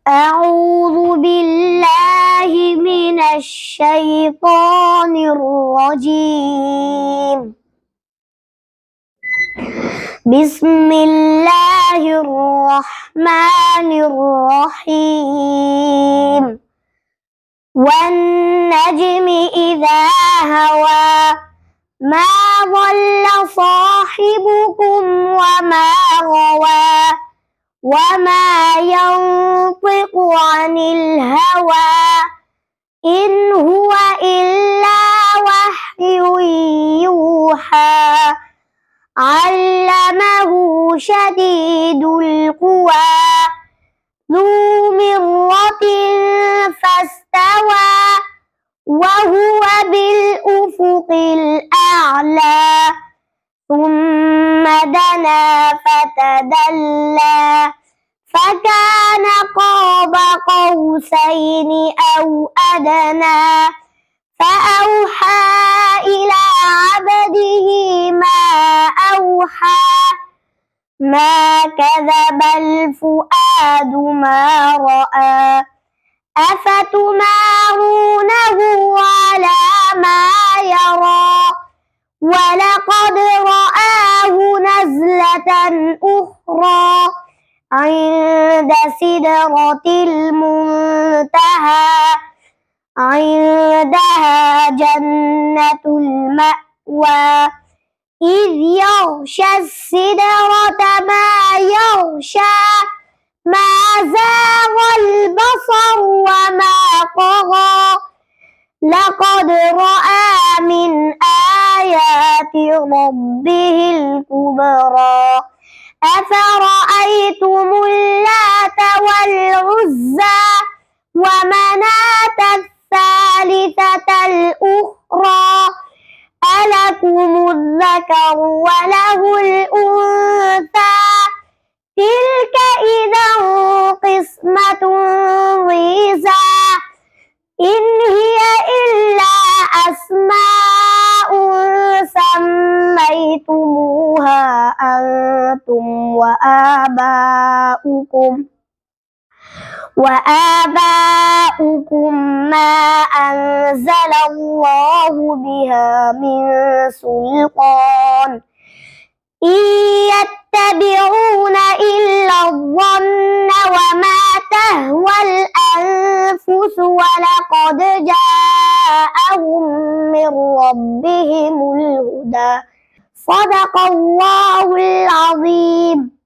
أعوذ بالله من الشيطان الرجيم. بسم الله الرحمن الرحيم. والنجم إذا هوى ما ضل صاحبكم وما غوى وما ينطق عن الهوى إن هو إلا وحي يوحى علمه شديد القوى ذو مرة فاستوى وهو بالأفق الأعلى ثم دنا فتدلى فكان قاب قوسين أو أدنى فأوحى إلى عبده ما أوحى ما كذب الفؤاد ما رأى أفتمارونه على ما يرى ولقد رآه نزلة أخرى عند سدرة المنتهى عندها جنة المأوى إذ يغشى السدرة ما يغشى ما زاغ البصر وما طغى لقد رأى من آيات ربه الكبرى أفرأيتم اللات والعزى ومناة الثالثة الأخرى ألكم الذكر وله الأنثى تلك إذا قسمة ضيزى إن هي إلا أسماء سميتموها أنتم وآباؤكم ما أنزل الله بها من سلطان إن يتبعون إلا الظن وما تهوى الأنفس ولقد جاءهم من ربهم الهدى صدق الله العظيم.